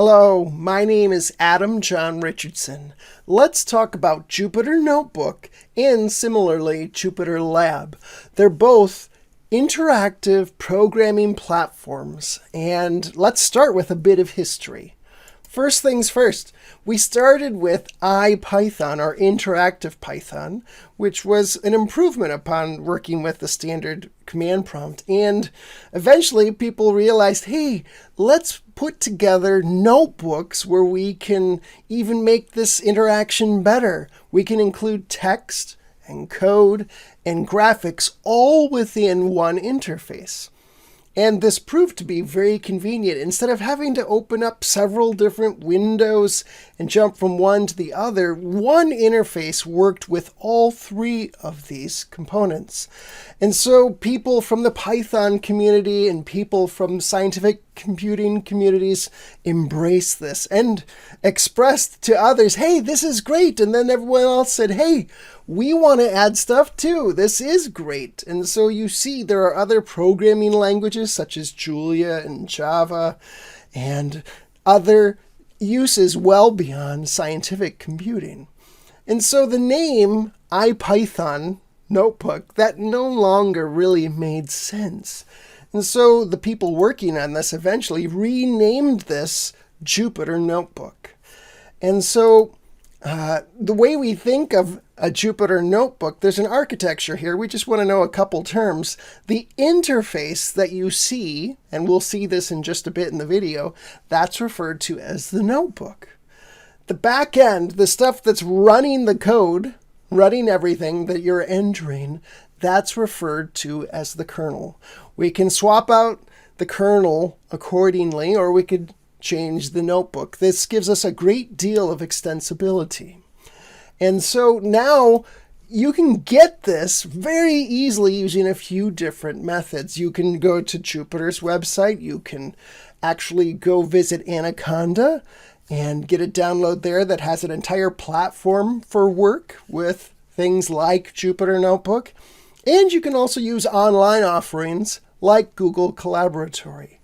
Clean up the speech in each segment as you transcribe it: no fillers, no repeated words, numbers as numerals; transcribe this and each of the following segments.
Hello, my name is Adam John Richardson. Let's talk about Jupyter Notebook and similarly JupyterLab. They're both interactive programming platforms, and let's start with a bit of history. First things first, we started with IPython, or interactive Python, which was an improvement upon working with the standard command prompt. And eventually people realized, hey, let's put together notebooks where we can even make this interaction better. We can include text and code and graphics all within one interface. And this proved to be very convenient. Instead of having to open up several different windows and jump from one to the other, one interface worked with all three of these components. And so people from the Python community and people from scientific computing communities embraced this and expressed to others, hey, this is great. And then everyone else said, hey, we want to add stuff too. This is great. And so you see there are other programming languages such as Julia and Java and other uses well beyond scientific computing. And so the name IPython notebook, that no longer really made sense. And so the people working on this eventually renamed this Jupyter Notebook. And so the way we think of a Jupyter Notebook, there's an architecture here. We just want to know a couple terms. The interface that you see, and we'll see this in just a bit in the video, that's referred to as the notebook. The back end, the stuff that's running the code, running everything that you're entering, that's referred to as the kernel. We can swap out the kernel accordingly, or we could change the notebook. This gives us a great deal of extensibility. And so now you can get this very easily using a few different methods. You can go to Jupyter's website. You can actually go visit Anaconda and get a download there that has an entire platform for work with things like Jupyter Notebook. And you can also use online offerings like Google Collaboratory.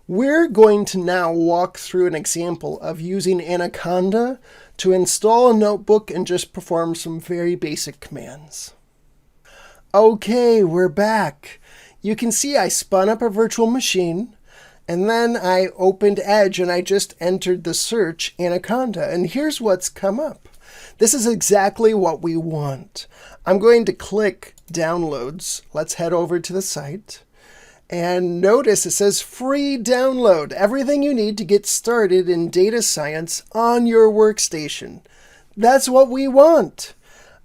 We're going to now walk through an example of using Anaconda to install a notebook and just perform some very basic commands. Okay, we're back. You can see I spun up a virtual machine, and then I opened Edge and I just entered the search Anaconda, and here's what's come up. This is exactly what we want. I'm going to click Downloads. Let's head over to the site. And notice it says free download, everything you need to get started in data science on your workstation. That's what we want.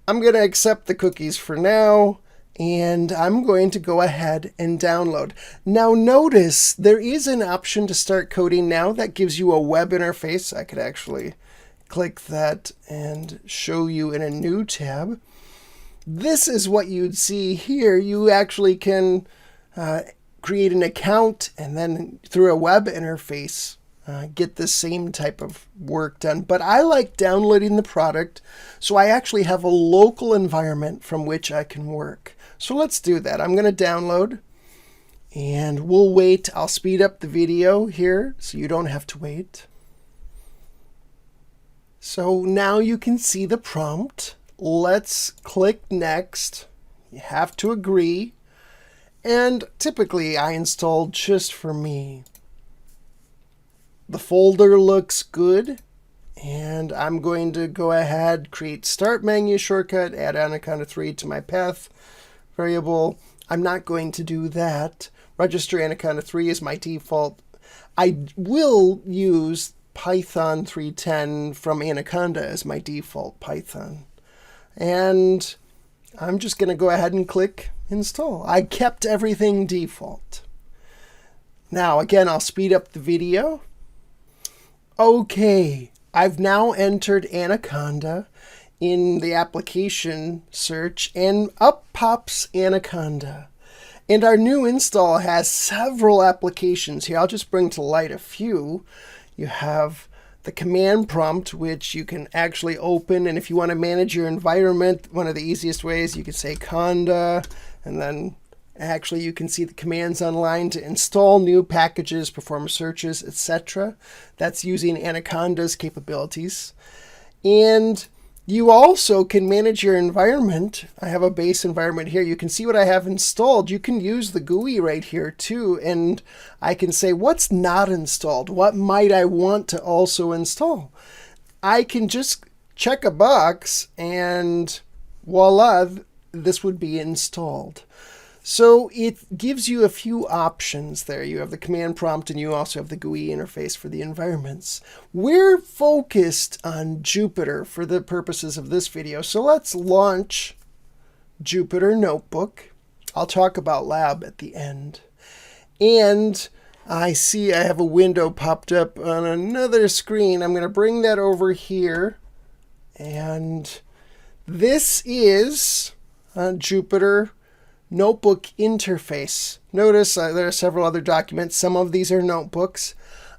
I'm going to accept the cookies for now, and I'm going to go ahead and download. Now notice there is an option to start coding now that gives you a web interface. I could actually click that and show you in a new tab. This is what you'd see here. You actually can create an account and then through a web interface get the same type of work done. But I like downloading the product, so I actually have a local environment from which I can work. So let's do that. I'm going to download and we'll wait. I'll speed up the video here so you don't have to wait. So now you can see the prompt. Let's click Next. You have to agree. And typically I install just for me. The folder looks good. And I'm going to go ahead, create Start Menu shortcut, add Anaconda 3 to my path variable. I'm not going to do that. Register Anaconda 3 is my default. I will use Python 3.10 from Anaconda as my default Python. And I'm just going to go ahead and click Install. I kept everything default. Now, again, I'll speed up the video. Okay, I've now entered Anaconda in the application search, and up pops Anaconda. And our new install has several applications here. I'll just bring to light a few. You have the command prompt, which you can actually open. And if you want to manage your environment, one of the easiest ways, you could say conda and then Actually, you can see the commands online to install new packages, perform searches, etc. That's using Anaconda's capabilities. And you also can manage your environment. I have a base environment here. You can see what I have installed. You can use the GUI right here too, and I can say what's not installed. What might I want to also install? I can just check a box and voila, this would be installed. So it gives you a few options there. You have the command prompt and you also have the GUI interface for the environments. We're focused on Jupyter for the purposes of this video. So let's launch Jupyter Notebook. I'll talk about Lab at the end. And I see I have a window popped up on another screen. I'm going to bring that over here. And this is Jupyter Notebook interface. Notice there are several other documents. Some of these are notebooks.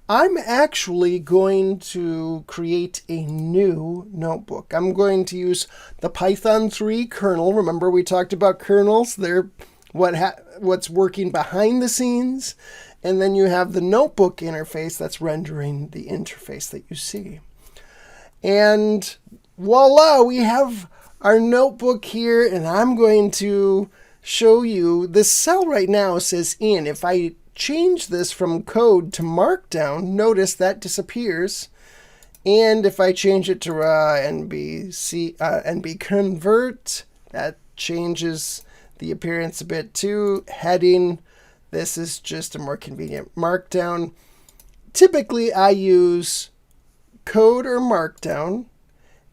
I'm actually going to create a new notebook. I'm going to use the Python 3 kernel. Remember we talked about kernels. They're what's working behind the scenes. And then you have the notebook interface that's rendering the interface that you see. And voila, we have our notebook here, and I'm going to show you this cell right now says in. If I change this from code to markdown, notice that disappears. And if I change it to NB convert, that changes the appearance a bit too. Heading, this is just a more convenient markdown. Typically I use code or markdown.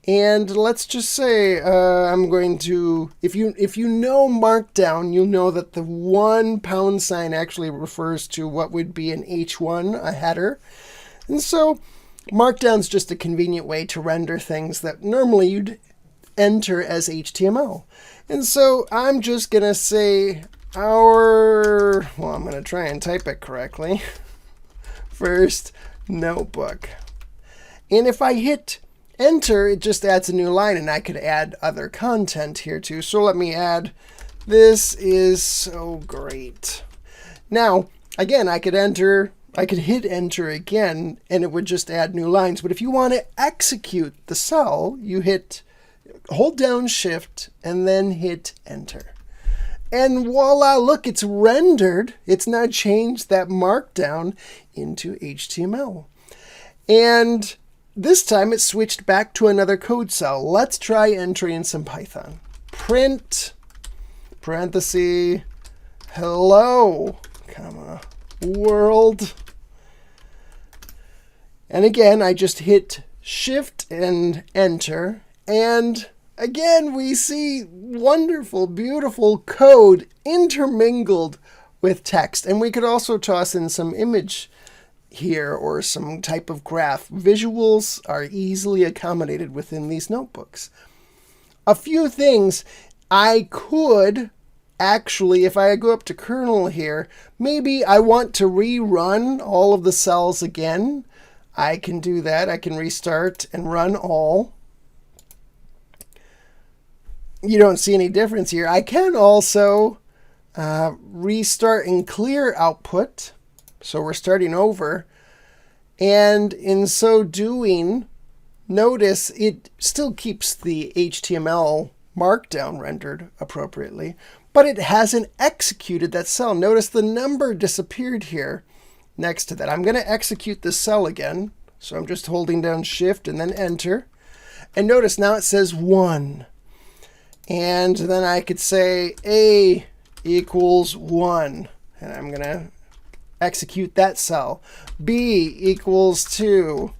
And let's just say I'm going to, if you know Markdown, you'll know that the $1 actually refers to what would be an H1, a header. And so Markdown's just a convenient way to render things that normally you'd enter as HTML. And so I'm just going to say I'm going to try and type it correctly. First notebook. And if I hit enter, it just adds a new line, and I could add other content here too. So let me add, this is so great. Now, again, I could hit enter again, and it would just add new lines. But if you want to execute the cell, you hold down shift and then hit enter. And voila, look, it's rendered. It's now changed that markdown into HTML. And this time it switched back to another code cell. Let's try entering some Python. Print, parenthesis, hello, comma, world. And again, I just hit shift and enter. And again, we see wonderful, beautiful code intermingled with text. And we could also toss in some image here or some type of graph. Visuals are easily accommodated within these notebooks. A few things I could actually, if I go up to kernel here, maybe I want to rerun all of the cells again. I can do that. I can restart and run all. You don't see any difference here. I can also restart and clear output. So we're starting over. And in so doing, notice it still keeps the HTML markdown rendered appropriately, but it hasn't executed that cell. Notice the number disappeared here next to that. I'm going to execute this cell again. So I'm just holding down shift and then enter. And notice now it says 1. And then I could say A equals 1. And I'm going to execute that cell. B equals 2.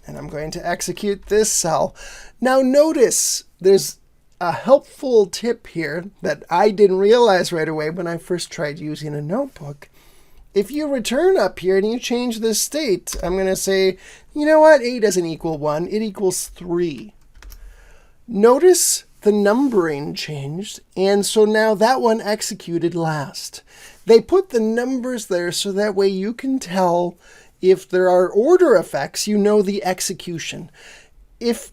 And I'm going to execute this cell. Now notice there's a helpful tip here that I didn't realize right away when I first tried using a notebook. If you return up here and you change this state, I'm going to say, you know what? A doesn't equal 1. It equals 3. Notice the numbering changed, and so now that one executed last. They put the numbers there so that way you can tell if there are order effects, you know the execution. If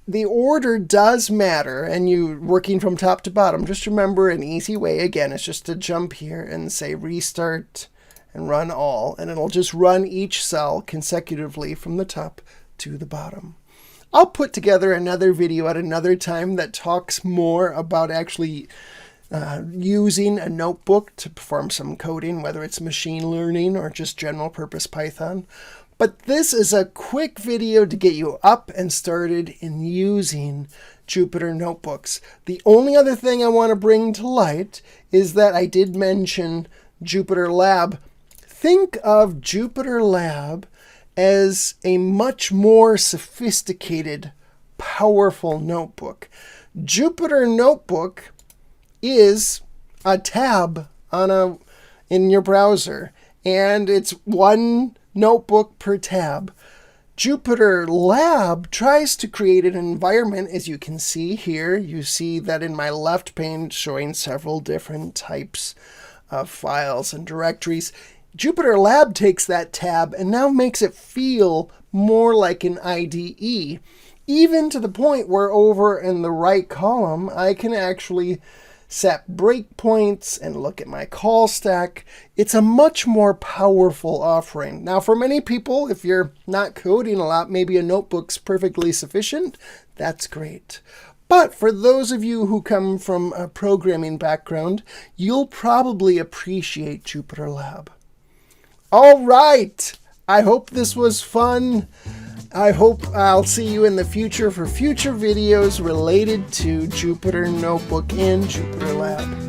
the order does matter, and you working from top to bottom. Just remember an easy way, again, is just to jump here and say restart and run all, and it'll just run each cell consecutively from the top to the bottom. I'll put together another video at another time that talks more about actually using a notebook to perform some coding, whether it's machine learning or just general purpose Python. But this is a quick video to get you up and started in using Jupyter Notebooks. The only other thing I want to bring to light is that I did mention JupyterLab. Think of JupyterLab as a much more sophisticated, powerful notebook. Jupyter Notebook is a tab in your browser, and it's one notebook per tab. JupyterLab tries to create an environment, as you can see here. You see that in my left pane showing several different types of files and directories. JupyterLab takes that tab and now makes it feel more like an IDE, even to the point where over in the right column, I can actually set breakpoints and look at my call stack. It's a much more powerful offering. Now, for many people, if you're not coding a lot, maybe a notebook's perfectly sufficient. That's great. But for those of you who come from a programming background, you'll probably appreciate JupyterLab. All right. I hope this was fun. I hope I'll see you in the future for future videos related to Jupyter Notebook and JupyterLab.